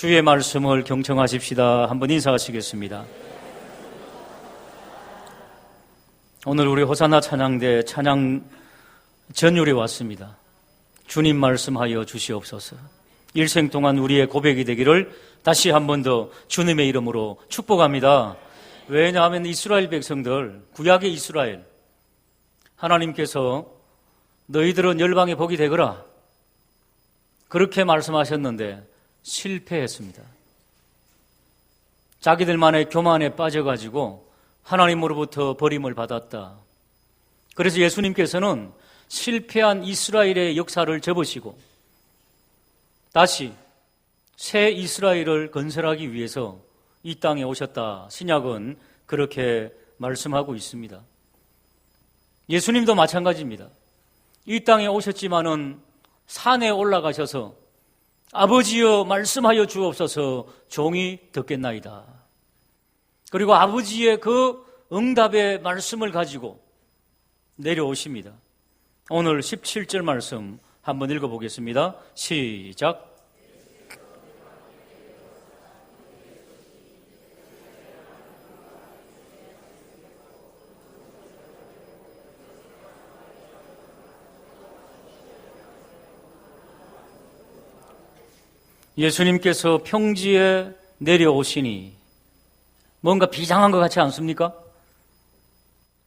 주의 말씀을 경청하십시다. 한번 인사하시겠습니다. 오늘 우리 호산나 찬양대 찬양 전율이 왔습니다. 주님 말씀하여 주시옵소서. 일생 동안 우리의 고백이 되기를 다시 한 번 더 주님의 이름으로 축복합니다. 왜냐하면 이스라엘 백성들, 구약의 이스라엘, 하나님께서 너희들은 열방의 복이 되거라 그렇게 말씀하셨는데 실패했습니다. 자기들만의 교만에 빠져가지고 하나님으로부터 버림을 받았다. 그래서 예수님께서는 실패한 이스라엘의 역사를 접으시고 다시 새 이스라엘을 건설하기 위해서 이 땅에 오셨다. 신약은 그렇게 말씀하고 있습니다. 예수님도 마찬가지입니다. 이 땅에 오셨지만은 산에 올라가셔서 아버지여 말씀하여 주옵소서 종이 듣겠나이다. 그리고 아버지의 그 응답의 말씀을 가지고 내려오십니다. 오늘 17절 말씀 한번 읽어보겠습니다. 시작. 예수님께서 평지에 내려오시니 뭔가 비장한 것 같지 않습니까?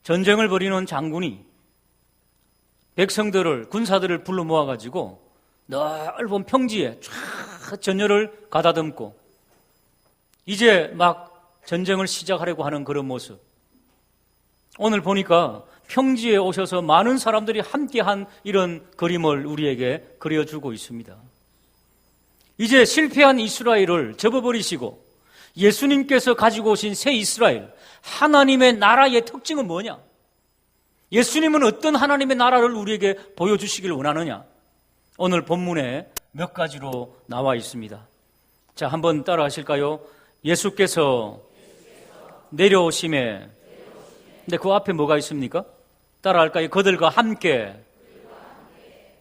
전쟁을 벌이는 장군이 백성들을, 군사들을 불러 모아가지고 넓은 평지에 쫙 전열을 가다듬고 이제 막 전쟁을 시작하려고 하는 그런 모습. 오늘 보니까 평지에 오셔서 많은 사람들이 함께한 이런 그림을 우리에게 그려주고 있습니다. 이제 실패한 이스라엘을 접어버리시고 예수님께서 가지고 오신 새 이스라엘, 하나님의 나라의 특징은 뭐냐? 예수님은 어떤 하나님의 나라를 우리에게 보여주시길 원하느냐? 오늘 본문에 몇 가지로 나와 있습니다. 자, 한번 따라 하실까요? 예수께서 내려오심에, 근데 그 앞에 뭐가 있습니까? 따라 할까요? 그들과 함께.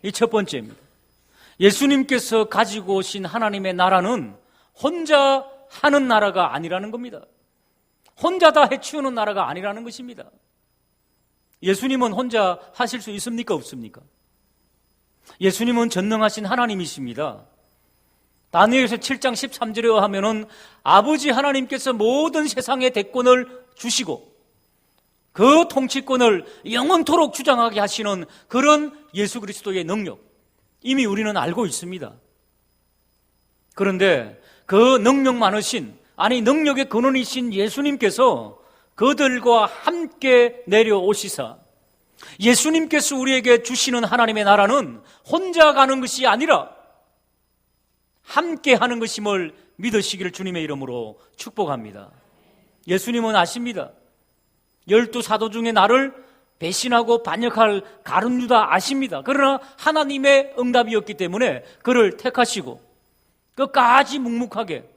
이 첫 번째입니다. 예수님께서 가지고 오신 하나님의 나라는 혼자 하는 나라가 아니라는 겁니다. 혼자 다 해치우는 나라가 아니라는 것입니다. 예수님은 혼자 하실 수 있습니까? 없습니까? 예수님은 전능하신 하나님이십니다. 다니엘서 7장 13절에 하면은 아버지 하나님께서 모든 세상의 대권을 주시고 그 통치권을 영원토록 주장하게 하시는 그런 예수 그리스도의 능력, 이미 우리는 알고 있습니다. 그런데 그 능력 많으신, 아니 능력의 근원이신 예수님께서 그들과 함께 내려오시사 예수님께서 우리에게 주시는 하나님의 나라는 혼자 가는 것이 아니라 함께 하는 것임을 믿으시기를 주님의 이름으로 축복합니다. 예수님은 아십니다. 12사도 중에 나를 배신하고 반역할 가룟 유다 아십니다. 그러나 하나님의 응답이었기 때문에 그를 택하시고 끝까지 묵묵하게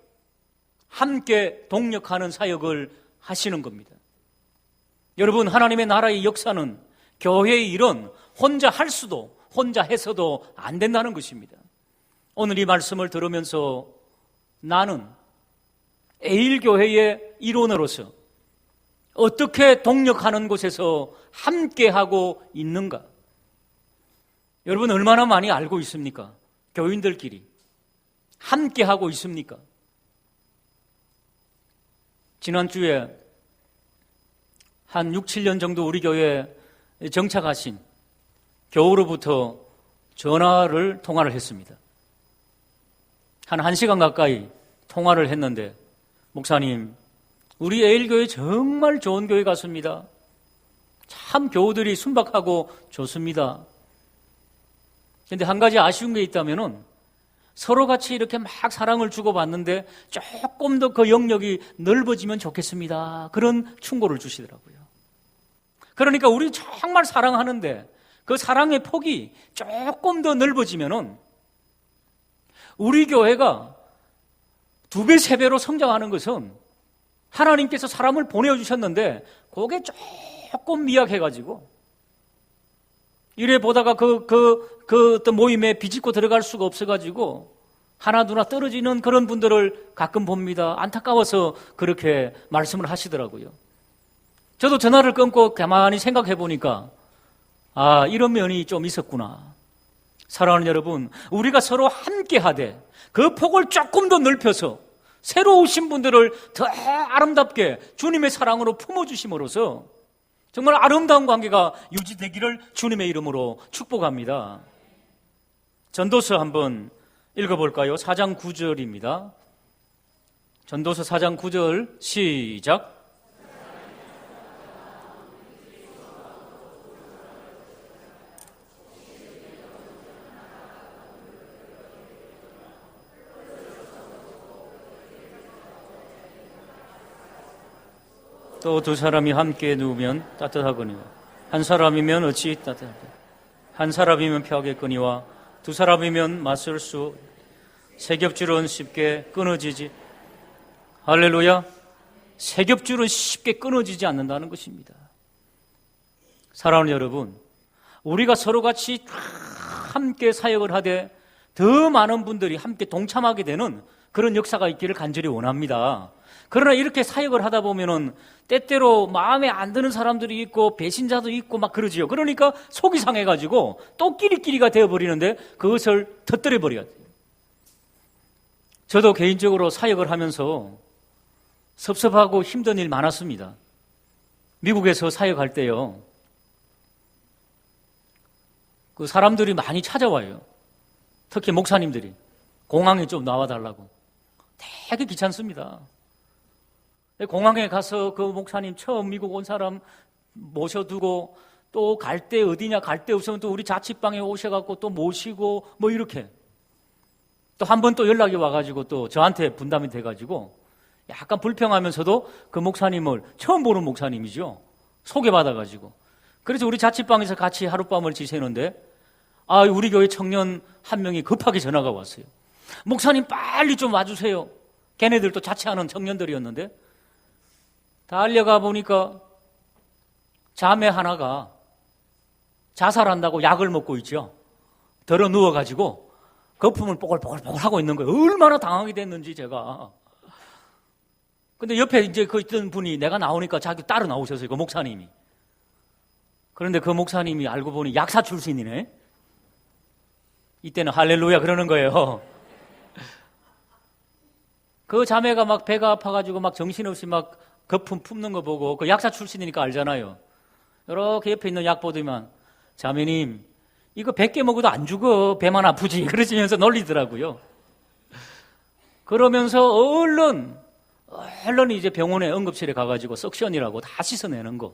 함께 동력하는 사역을 하시는 겁니다. 여러분, 하나님의 나라의 역사는, 교회의 일은 혼자 할 수도 혼자 해서도 안 된다는 것입니다. 오늘 이 말씀을 들으면서 나는 에일교회의 일원으로서 어떻게 동력하는 곳에서 함께하고 있는가? 여러분, 얼마나 많이 알고 있습니까? 교인들끼리 함께하고 있습니까? 지난주에 한 6, 7년 정도 우리 교회에 정착하신 교우로부터 통화를 했습니다. 한 1시간 가까이 통화를 했는데, 목사님, 우리 에일교회 정말 좋은 교회 같습니다. 참 교우들이 순박하고 좋습니다. 그런데 한 가지 아쉬운 게 있다면은 서로 같이 이렇게 막 사랑을 주고받는데 조금 더 그 영역이 넓어지면 좋겠습니다. 그런 충고를 주시더라고요. 그러니까 우리 정말 사랑하는데 그 사랑의 폭이 조금 더 넓어지면은 우리 교회가 2배, 3배로 성장하는 것은 하나님께서 사람을 보내주셨는데 그게 조금 미약해가지고 이래 보다가 그 어떤 모임에 비집고 들어갈 수가 없어가지고 하나둘 떨어지는 그런 분들을 가끔 봅니다. 안타까워서 그렇게 말씀을 하시더라고요. 저도 전화를 끊고 가만히 생각해 보니까 이런 면이 좀 있었구나. 사랑하는 여러분, 우리가 서로 함께 하되 그 폭을 조금 더 넓혀서 새로 오신 분들을 더 아름답게 주님의 사랑으로 품어주심으로써 정말 아름다운 관계가 유지되기를 주님의 이름으로 축복합니다. 전도서 한번 읽어볼까요? 4장 9절입니다. 전도서 4장 9절 시작. 또 두 사람이 함께 누우면 따뜻하거니와 한 사람이면 어찌 따뜻하게 한 사람이면 피하겠거니와 두 사람이면 맞설 수 세 겹줄은 쉽게 끊어지지. 할렐루야. 세 겹줄은 쉽게 끊어지지 않는다는 것입니다. 사랑하는 여러분, 우리가 서로 같이 함께 사역을 하되 더 많은 분들이 함께 동참하게 되는 그런 역사가 있기를 간절히 원합니다. 그러나 이렇게 사역을 하다 보면은 때때로 마음에 안 드는 사람들이 있고 배신자도 있고 막 그러지요. 그러니까 속이 상해가지고 또 끼리끼리가 되어버리는데 그것을 터뜨려 버려야 돼요. 저도 개인적으로 사역을 하면서 섭섭하고 힘든 일 많았습니다. 미국에서 사역할 때요. 그 사람들이 많이 찾아와요. 특히 목사님들이 공항에 좀 나와달라고. 되게 귀찮습니다. 공항에 가서 그 목사님 처음 미국 온 사람 모셔두고 또 갈 때 어디냐 갈 데 없으면 또 우리 자취방에 오셔갖고 또 모시고 뭐 이렇게 또 한 번 또 연락이 와가지고 또 저한테 분담이 돼가지고 약간 불평하면서도 그 목사님을 처음 보는 목사님이죠. 소개받아가지고 그래서 우리 자취방에서 같이 하룻밤을 지새는데 우리 교회 청년 한 명이 급하게 전화가 왔어요. 목사님 빨리 좀 와주세요. 걔네들도 자취하는 청년들이었는데 달려가 보니까 자매 하나가 자살한다고 약을 먹고 있죠. 덜어 누워가지고 거품을 뽀글뽀글 하고 있는 거예요. 얼마나 당하게 됐는지 제가. 근데 옆에 이제 그 있던 분이 내가 나오니까 자기 따로 나오셨어요. 그 목사님이. 그런데 그 목사님이 알고 보니 약사 출신이네. 이때는 할렐루야 그러는 거예요. 그 자매가 막 배가 아파가지고 막 정신없이 막 거품 품는 거 보고 그 약사 출신이니까 알잖아요. 이렇게 옆에 있는 약 보더만 자매님 이거 100개 먹어도 안 죽어. 배만 아프지. 그러시면서 놀리더라고요. 그러면서 얼른 이제 병원에 응급실에 가가지고 석션이라고 다 씻어내는 거.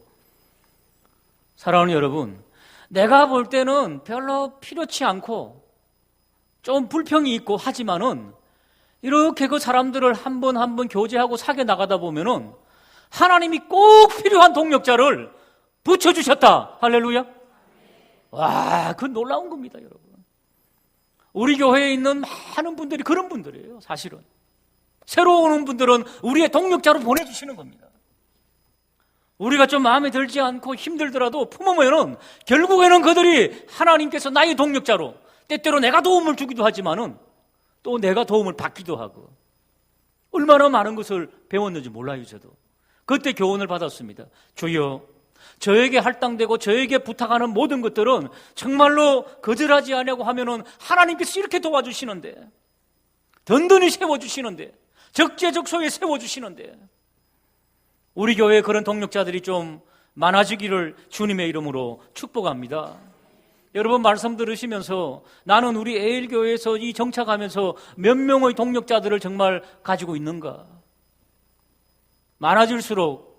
사랑하는 여러분, 내가 볼 때는 별로 필요치 않고 좀 불평이 있고 하지만은 이렇게 그 사람들을 한 번 한 번 교제하고 사귀어 나가다 보면은 하나님이 꼭 필요한 동력자를 붙여주셨다. 할렐루야. 와, 그 놀라운 겁니다, 여러분. 우리 교회에 있는 많은 분들이 그런 분들이에요, 사실은. 새로 오는 분들은 우리의 동력자로 보내주시는 겁니다. 우리가 좀 마음에 들지 않고 힘들더라도 품으면은 결국에는 그들이 하나님께서 나의 동력자로 때때로 내가 도움을 주기도 하지만은 또 내가 도움을 받기도 하고 얼마나 많은 것을 배웠는지 몰라요, 저도. 그때 교훈을 받았습니다. 주여, 저에게 할당되고 저에게 부탁하는 모든 것들은 정말로 거절하지 않냐고 하면은 하나님께서 이렇게 도와주시는데, 든든히 세워주시는데, 적재적소에 세워주시는데, 우리 교회에 그런 동력자들이 좀 많아지기를 주님의 이름으로 축복합니다. 여러분 말씀 들으시면서 나는 우리 에일교회에서 이 정착하면서 몇 명의 동력자들을 정말 가지고 있는가? 많아질수록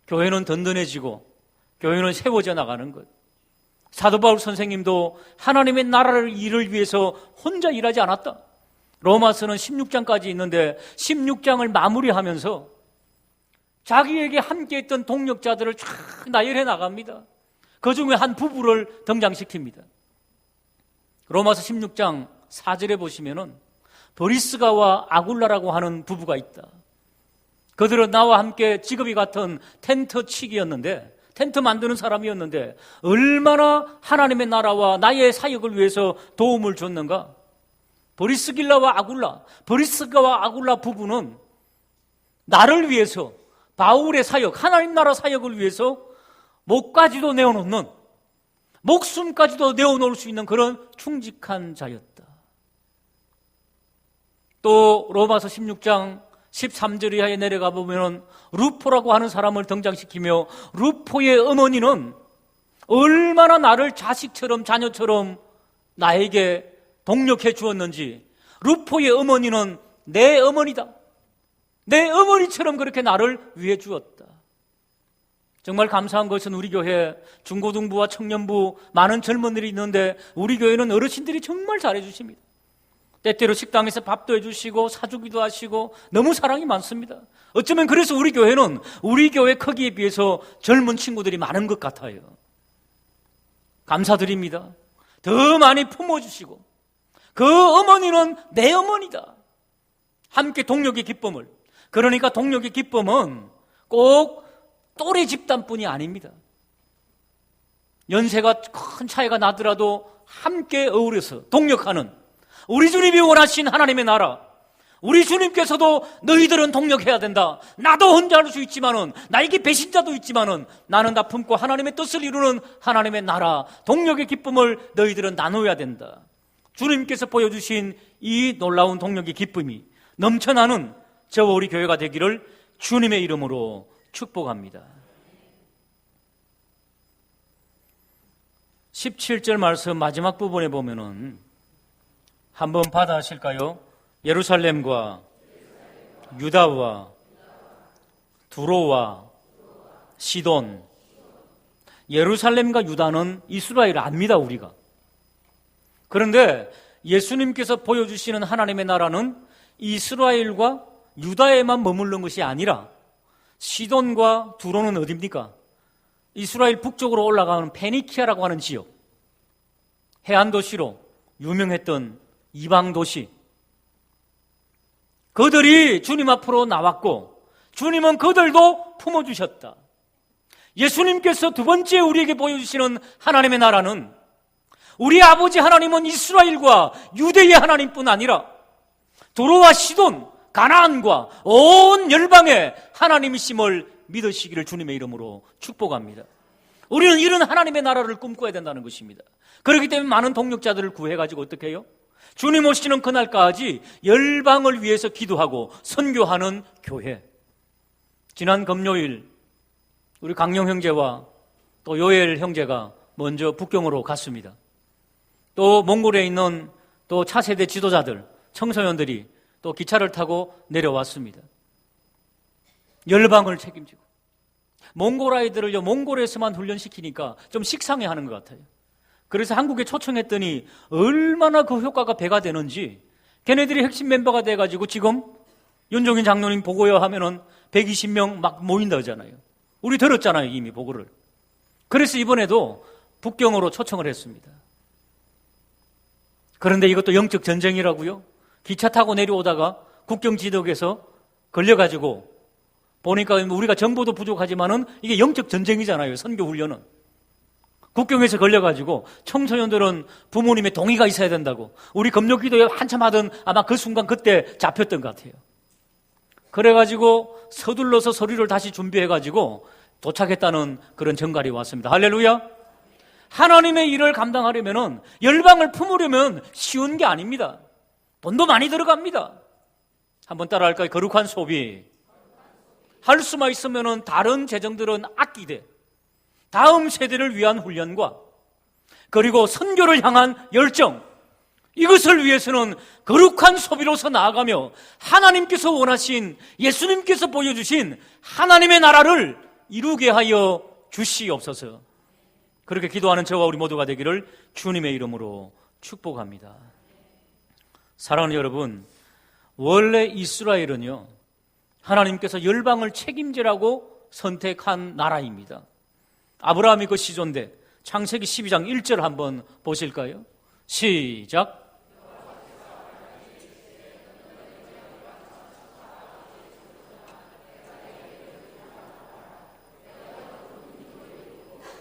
교회는 든든해지고 교회는 세워져 나가는 것. 사도 바울 선생님도 하나님의 나라를 일을 위해서 혼자 일하지 않았다. 로마서는 16장까지 있는데 16장을 마무리하면서 자기에게 함께했던 동력자들을 쫙 나열해 나갑니다. 그 중에 한 부부를 등장시킵니다. 로마서 16장 4절에 보시면은 브리스가와 아굴라라고 하는 부부가 있다. 그들은 나와 함께 직업이 같은 텐트 치기였는데, 텐트 만드는 사람이었는데 얼마나 하나님의 나라와 나의 사역을 위해서 도움을 줬는가. 브리스길라와 아굴라, 브리스가와 아굴라 부부는 나를 위해서, 바울의 사역, 하나님 나라 사역을 위해서 목까지도 내어놓는, 목숨까지도 내어놓을 수 있는 그런 충직한 자였다. 또 로마서 16장 13절 이하에 내려가 보면 루포라고 하는 사람을 등장시키며, 루포의 어머니는 얼마나 나를 자식처럼, 자녀처럼 나에게 동력해 주었는지, 루포의 어머니는 내 어머니다, 내 어머니처럼 그렇게 나를 위해 주었다. 정말 감사한 것은 우리 교회 중고등부와 청년부 많은 젊은이들이 있는데, 우리 교회는 어르신들이 정말 잘해 주십니다. 때때로 식당에서 밥도 해주시고 사주기도 하시고 너무 사랑이 많습니다. 어쩌면 그래서 우리 교회는 우리 교회 크기에 비해서 젊은 친구들이 많은 것 같아요. 감사드립니다. 더 많이 품어주시고, 그 어머니는 내 어머니다. 함께 동력의 기쁨을, 그러니까 동력의 기쁨은 꼭 또래 집단뿐이 아닙니다. 연세가 큰 차이가 나더라도 함께 어우러서 동력하는, 우리 주님이 원하신 하나님의 나라, 우리 주님께서도 너희들은 동력해야 된다, 나도 혼자 할 수 있지만은, 나에게 배신자도 있지만은 나는 다 품고 하나님의 뜻을 이루는 하나님의 나라, 동력의 기쁨을 너희들은 나눠야 된다. 주님께서 보여주신 이 놀라운 동력의 기쁨이 넘쳐나는 저와 우리 교회가 되기를 주님의 이름으로 축복합니다. 17절 말씀 마지막 부분에 보면은 한번 받아하실까요? 예루살렘과 유다와 두로와 시돈. 예루살렘과 유다는 이스라엘 압니다, 우리가. 그런데 예수님께서 보여주시는 하나님의 나라는 이스라엘과 유다에만 머무른 것이 아니라, 시돈과 두로는 어디입니까? 이스라엘 북쪽으로 올라가는 페니키아라고 하는 지역, 해안 도시로 유명했던 이방 도시, 그들이 주님 앞으로 나왔고 주님은 그들도 품어주셨다. 예수님께서 두 번째 우리에게 보여주시는 하나님의 나라는, 우리 아버지 하나님은 이스라엘과 유대의 하나님뿐 아니라 두로와 시돈, 가나안과 온 열방의 하나님이심을 믿으시기를 주님의 이름으로 축복합니다. 우리는 이런 하나님의 나라를 꿈꿔야 된다는 것입니다. 그렇기 때문에 많은 동력자들을 구해가지고 어떻게 해요? 주님 오시는 그날까지 열방을 위해서 기도하고 선교하는 교회. 지난 금요일 우리 강영 형제와 또 요엘 형제가 먼저 북경으로 갔습니다. 또 몽골에 있는 또 차세대 지도자들, 청소년들이 또 기차를 타고 내려왔습니다. 열방을 책임지고. 몽골 아이들을요, 몽골에서만 훈련시키니까 좀 식상해하는 것 같아요. 그래서 한국에 초청했더니 얼마나 그 효과가 배가 되는지, 걔네들이 핵심 멤버가 돼가지고 지금 윤종인 장로님 보고요 하면은 120명 막 모인다 하잖아요. 우리 들었잖아요, 이미 보고를. 그래서 이번에도 북경으로 초청을 했습니다. 그런데 이것도 영적 전쟁이라고요? 기차 타고 내려오다가 국경 지역에서 걸려가지고 보니까 우리가 정보도 부족하지만은 이게 영적 전쟁이잖아요, 선교 훈련은. 국경에서 걸려가지고 청소년들은 부모님의 동의가 있어야 된다고, 우리 금요 기도에 한참 하던 아마 그 순간 그때 잡혔던 것 같아요. 그래가지고 서둘러서 서류를 다시 준비해가지고 도착했다는 그런 전갈이 왔습니다. 할렐루야. 하나님의 일을 감당하려면, 열방을 품으려면 쉬운 게 아닙니다. 돈도 많이 들어갑니다. 한번 따라할까요? 거룩한 소비. 할 수만 있으면 다른 재정들은 아끼되, 다음 세대를 위한 훈련과 그리고 선교를 향한 열정, 이것을 위해서는 거룩한 소비로서 나아가며 하나님께서 원하신, 예수님께서 보여주신 하나님의 나라를 이루게 하여 주시옵소서. 그렇게 기도하는 저와 우리 모두가 되기를 주님의 이름으로 축복합니다. 사랑하는 여러분, 원래 이스라엘은요, 하나님께서 열방을 책임지라고 선택한 나라입니다. 아브라함이 그 시조인데 창세기 12장 1절 한번 보실까요? 시작.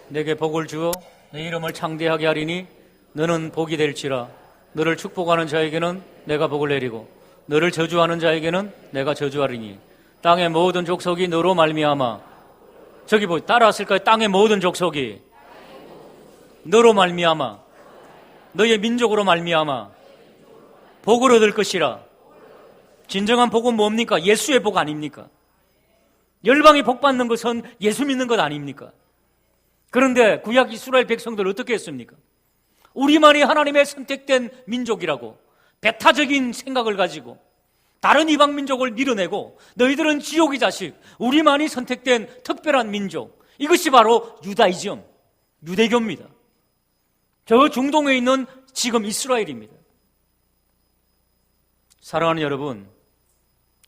내게 복을 주어 내 이름을 창대하게 하리니 너는 복이 될지라. 너를 축복하는 자에게는 내가 복을 내리고 너를 저주하는 자에게는 내가 저주하리니 땅의 모든 족속이 너로 말미암아, 저기 따라왔을까요? 땅의 모든 족속이 너로 말미암아, 너의 민족으로 말미암아 복을 얻을 것이라. 진정한 복은 뭡니까? 예수의 복 아닙니까? 열방이 복 받는 것은 예수 믿는 것 아닙니까? 그런데 구약 이스라엘 백성들 어떻게 했습니까? 우리만이 하나님의 선택된 민족이라고 배타적인 생각을 가지고 다른 이방 민족을 밀어내고 너희들은 지옥의 자식, 우리만이 선택된 특별한 민족, 이것이 바로 유다이즘, 유대교입니다. 저 중동에 있는 지금 이스라엘입니다. 사랑하는 여러분,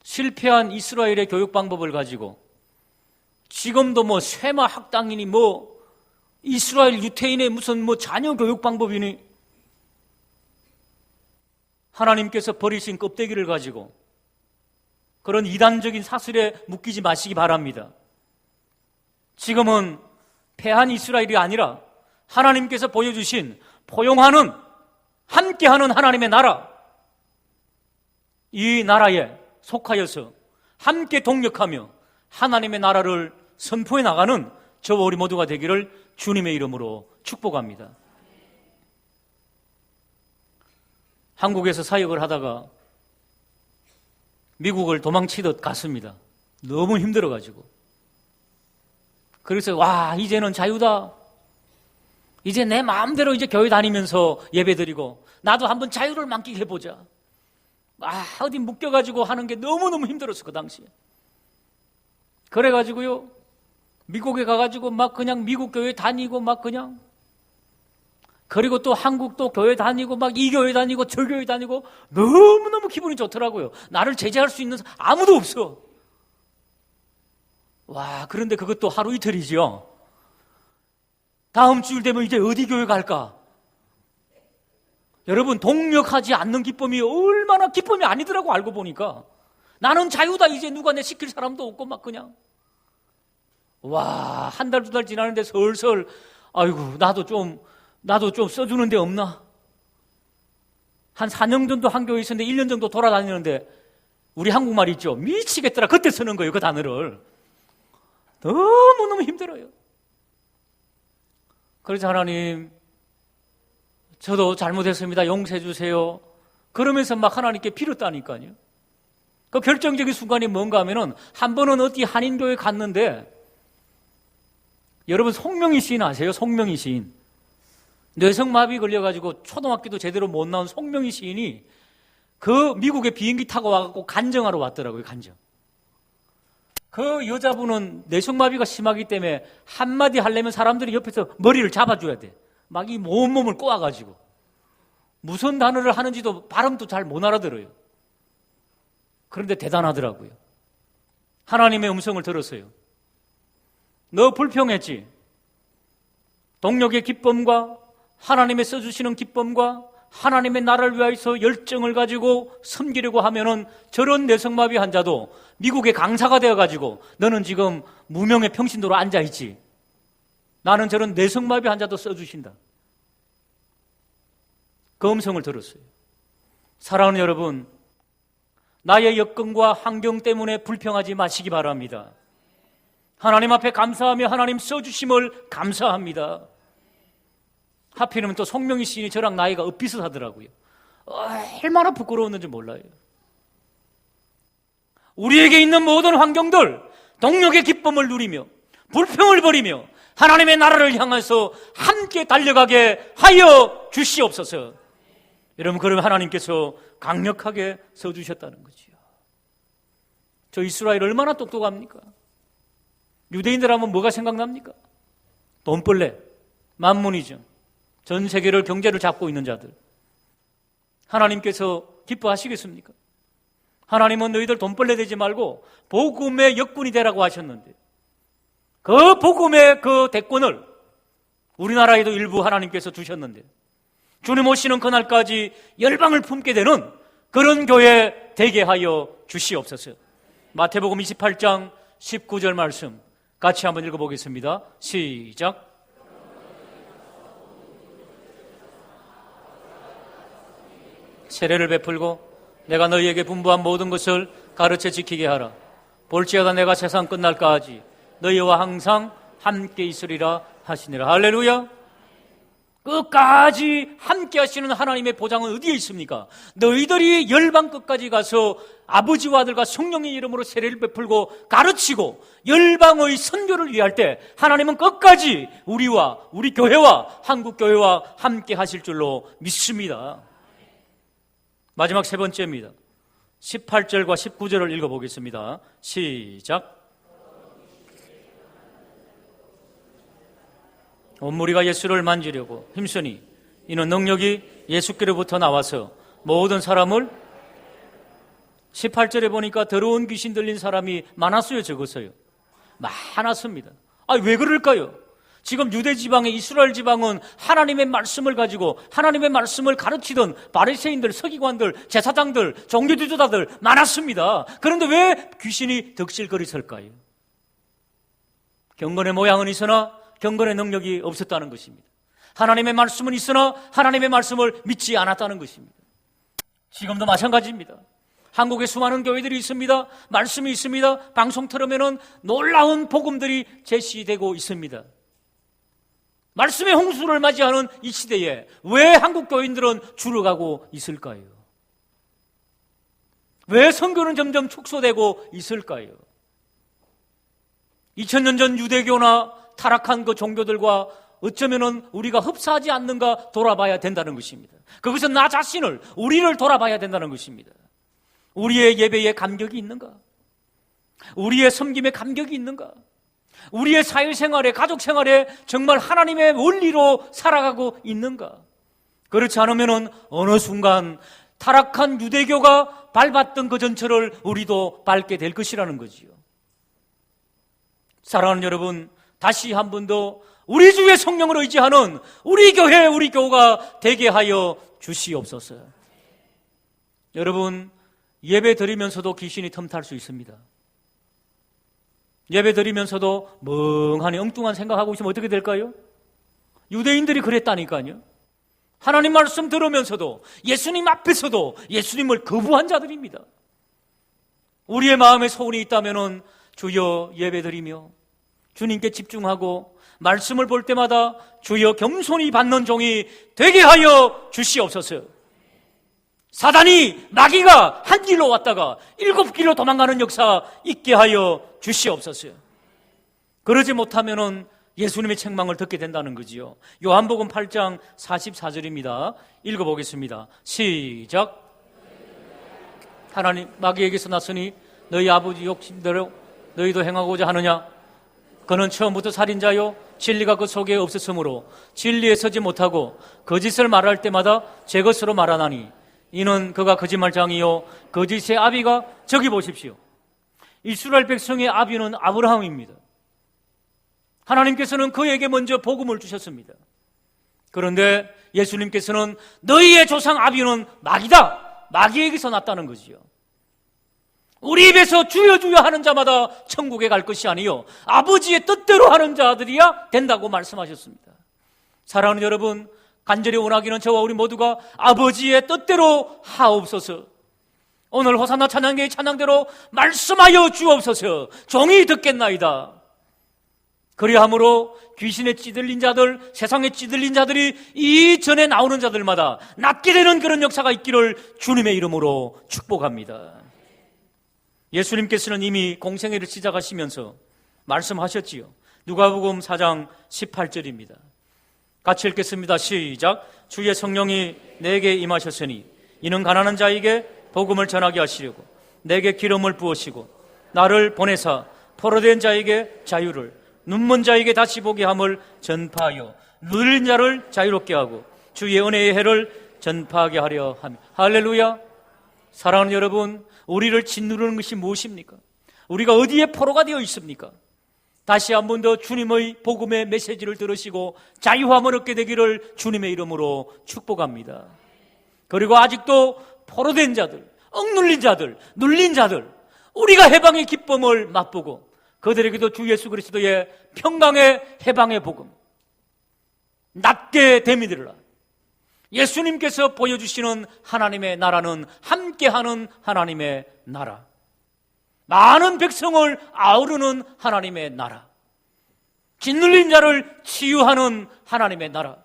실패한 이스라엘의 교육 방법을 가지고 지금도 쇠마 학당이니 이스라엘 유태인의 무슨 자녀 교육 방법이니 하나님께서 버리신 껍데기를 가지고 그런 이단적인 사슬에 묶이지 마시기 바랍니다. 지금은 패한 이스라엘이 아니라 하나님께서 보여주신 포용하는, 함께하는 하나님의 나라, 이 나라에 속하여서 함께 동력하며 하나님의 나라를 선포해 나가는 저와 우리 모두가 되기를 주님의 이름으로 축복합니다. 한국에서 사역을 하다가 미국을 도망치듯 갔습니다. 너무 힘들어가지고. 그래서 이제는 자유다. 이제 내 마음대로 이제 교회 다니면서 예배드리고 나도 한번 자유를 만끽해보자. 어디 묶여가지고 하는 게 너무너무 힘들었어, 그 당시에. 그래가지고요, 미국에 가가지고 그냥 미국 교회 다니고 그냥, 그리고 또 한국도 교회 다니고 이 교회 다니고 저 교회 다니고 너무너무 기분이 좋더라고요. 나를 제재할 수 있는 아무도 없어. 그런데 그것도 하루 이틀이죠. 다음 주일 되면 이제 어디 교회 갈까? 여러분, 동력하지 않는 기쁨이 얼마나 기쁨이 아니더라고, 알고 보니까. 나는 자유다, 이제 누가 내 시킬 사람도 없고 그냥. 한 달, 두 달 지나는데 슬슬 나도 좀 써주는 데 없나? 한 4년 정도 한 교회 있었는데 1년 정도 돌아다니는데 우리 한국말 있죠? 미치겠더라. 그때 쓰는 거예요, 그 단어를. 너무너무 힘들어요. 그래서 하나님, 저도 잘못했습니다. 용서해 주세요. 그러면서 하나님께 빌었다니까요. 그 결정적인 순간이 뭔가 하면은 한 번은 어디 한인교회 갔는데, 여러분 송명희 시인 아세요? 송명희 시인. 뇌성마비 걸려가지고 초등학교도 제대로 못 나온 송명희 시인이 그 미국에 비행기 타고 와갖고 간정하러 왔더라고요, 간정. 그 여자분은 뇌성마비가 심하기 때문에 한마디 하려면 사람들이 옆에서 머리를 잡아줘야 돼. 이 온몸을 꼬아가지고. 무슨 단어를 하는지도 발음도 잘 못 알아들어요. 그런데 대단하더라고요. 하나님의 음성을 들었어요. 너 불평했지? 동력의 기쁨과 하나님의 써주시는 기쁨과 하나님의 나라를 위해서 열정을 가지고 섬기려고 하면은 저런 뇌성마비 환자도 미국의 강사가 되어가지고 너는 지금 무명의 평신도로 앉아있지. 나는 저런 뇌성마비 환자도 써주신다. 그 음성을 들었어요. 사랑하는 여러분, 나의 여건과 환경 때문에 불평하지 마시기 바랍니다. 하나님 앞에 감사하며 하나님 써주심을 감사합니다. 하필이면 또 송명희 시인이 저랑 나이가 엇비슷하더라고요. 얼마나 부끄러웠는지 몰라요. 우리에게 있는 모든 환경들, 동력의 기쁨을 누리며 불평을 버리며 하나님의 나라를 향해서 함께 달려가게 하여 주시옵소서. 여러분, 그러면 하나님께서 강력하게 써주셨다는 거지요. 저 이스라엘 얼마나 똑똑합니까? 유대인들 하면 뭐가 생각납니까? 돈벌레, 만문이죠. 전 세계를 경제를 잡고 있는 자들. 하나님께서 기뻐하시겠습니까? 하나님은 너희들 돈벌레 되지 말고 복음의 역군이 되라고 하셨는데, 그 복음의 그 대권을 우리나라에도 일부 하나님께서 주셨는데, 주님 오시는 그날까지 열방을 품게 되는 그런 교회 되게 하여 주시옵소서. 마태복음 28장 19절 말씀 같이 한번 읽어보겠습니다. 시작. 세례를 베풀고 내가 너희에게 분부한 모든 것을 가르쳐 지키게 하라. 볼지어다 내가 세상 끝날까지 너희와 항상 함께 있으리라 하시니라. 할렐루야. 끝까지 함께 하시는 하나님의 보장은 어디에 있습니까? 너희들이 열방 끝까지 가서 아버지와 아들과 성령의 이름으로 세례를 베풀고 가르치고 열방의 선교를 위할 때 하나님은 끝까지 우리와 우리 교회와 한국교회와 함께 하실 줄로 믿습니다. 마지막 세 번째입니다. 18절과 19절을 읽어보겠습니다. 시작. 온 무리가 예수를 만지려고 힘쓰니 이는 능력이 예수께로부터 나와서 모든 사람을 18절에 보니까 더러운 귀신 들린 사람이 많았어요. 적었어요. 많았습니다. 왜 그럴까요? 지금 유대 지방의 이스라엘 지방은 하나님의 말씀을 가지고 하나님의 말씀을 가르치던 바리새인들, 서기관들, 제사장들, 종교지도자들 많았습니다. 그런데 왜 귀신이 득실거리설까요? 경건의 모양은 있으나 경건의 능력이 없었다는 것입니다. 하나님의 말씀은 있으나 하나님의 말씀을 믿지 않았다는 것입니다. 지금도 마찬가지입니다. 한국에 수많은 교회들이 있습니다. 말씀이 있습니다. 방송 틀으면은 놀라운 복음들이 제시되고 있습니다. 말씀의 홍수를 맞이하는 이 시대에 왜 한국 교인들은 줄어가고 있을까요? 왜 선교는 점점 축소되고 있을까요? 2000년 전 유대교나 타락한 그 종교들과 어쩌면은 우리가 흡사하지 않는가 돌아봐야 된다는 것입니다. 그것은 나 자신을, 우리를 돌아봐야 된다는 것입니다. 우리의 예배에 감격이 있는가? 우리의 섬김에 감격이 있는가? 우리의 사회생활에, 가족생활에 정말 하나님의 원리로 살아가고 있는가? 그렇지 않으면은 어느 순간 타락한 유대교가 밟았던 그 전철을 우리도 밟게 될 것이라는 거지요. 사랑하는 여러분, 다시 한 번 더 우리 주의 성령을 의지하는 우리 교회, 우리 교우가 되게 하여 주시옵소서. 여러분, 예배 드리면서도 귀신이 틈탈 수 있습니다. 예배 드리면서도 멍하니 엉뚱한 생각하고 있으면 어떻게 될까요? 유대인들이 그랬다니까요. 하나님 말씀 들으면서도 예수님 앞에서도 예수님을 거부한 자들입니다. 우리의 마음에 소원이 있다면 주여 예배 드리며 주님께 집중하고 말씀을 볼 때마다 주여 겸손히 받는 종이 되게 하여 주시옵소서. 사단이, 마귀가 한 길로 왔다가 7길로 도망가는 역사 있게 하여 주시옵소서. 그러지 못하면은 예수님의 책망을 듣게 된다는 거지요. 요한복음 8장 44절입니다. 읽어보겠습니다. 시작. 하나님, 마귀에게서 났으니 너희 아버지 욕심대로 너희도 행하고자 하느냐? 그는 처음부터 살인자요 진리가 그 속에 없었으므로 진리에 서지 못하고 거짓을 말할 때마다 제 것으로 말하나니 이는 그가 거짓말장이요 거짓의 아비가 저기 보십시오. 이스라엘 백성의 아비는 아브라함입니다. 하나님께서는 그에게 먼저 복음을 주셨습니다. 그런데 예수님께서는 너희의 조상 아비는 마귀다, 마귀에게서 났다는 거지요. 우리 입에서 주여 주여 하는 자마다 천국에 갈 것이 아니요 아버지의 뜻대로 하는 자들이야 된다고 말씀하셨습니다. 사랑하는 여러분, 간절히 원하기는 저와 우리 모두가 아버지의 뜻대로 하옵소서. 오늘 호산나 찬양계의 찬양대로 말씀하여 주옵소서. 종이 듣겠나이다. 그리함으로 귀신에 찌들린 자들, 세상에 찌들린 자들이 이전에 나오는 자들마다 낫게 되는 그런 역사가 있기를 주님의 이름으로 축복합니다. 예수님께서는 이미 공생애를 시작하시면서 말씀하셨지요. 누가복음 4장 18절입니다. 같이 읽겠습니다. 시작. 주의 성령이 내게 임하셨으니 이는 가난한 자에게 복음을 전하게 하시려고 내게 기름을 부으시고 나를 보내사 포로된 자에게 자유를, 눈먼 자에게 다시 보게 함을 전파하여 누린 자를 자유롭게 하고 주의 은혜의 해를 전파하게 하려 함이. 할렐루야. 사랑하는 여러분, 우리를 짓누르는 것이 무엇입니까? 우리가 어디에 포로가 되어 있습니까? 다시 한 번 더 주님의 복음의 메시지를 들으시고 자유함을 얻게 되기를 주님의 이름으로 축복합니다. 그리고 아직도 포로된 자들, 억눌린 자들, 눌린 자들, 우리가 해방의 기쁨을 맛보고 그들에게도 주 예수 그리스도의 평강의 해방의 복음 낫게 되미들라. 예수님께서 보여주시는 하나님의 나라는 함께하는 하나님의 나라, 많은 백성을 아우르는 하나님의 나라, 짓눌린 자를 치유하는 하나님의 나라,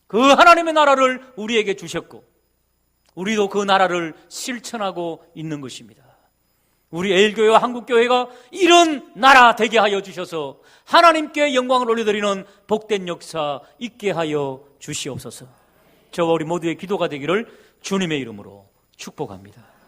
그 하나님의 나라를 우리에게 주셨고 우리도 그 나라를 실천하고 있는 것입니다. 우리 에일교회와 한국교회가 이런 나라 되게 하여 주셔서 하나님께 영광을 올려드리는 복된 역사 있게 하여 주시옵소서. 저와 우리 모두의 기도가 되기를 주님의 이름으로 축복합니다.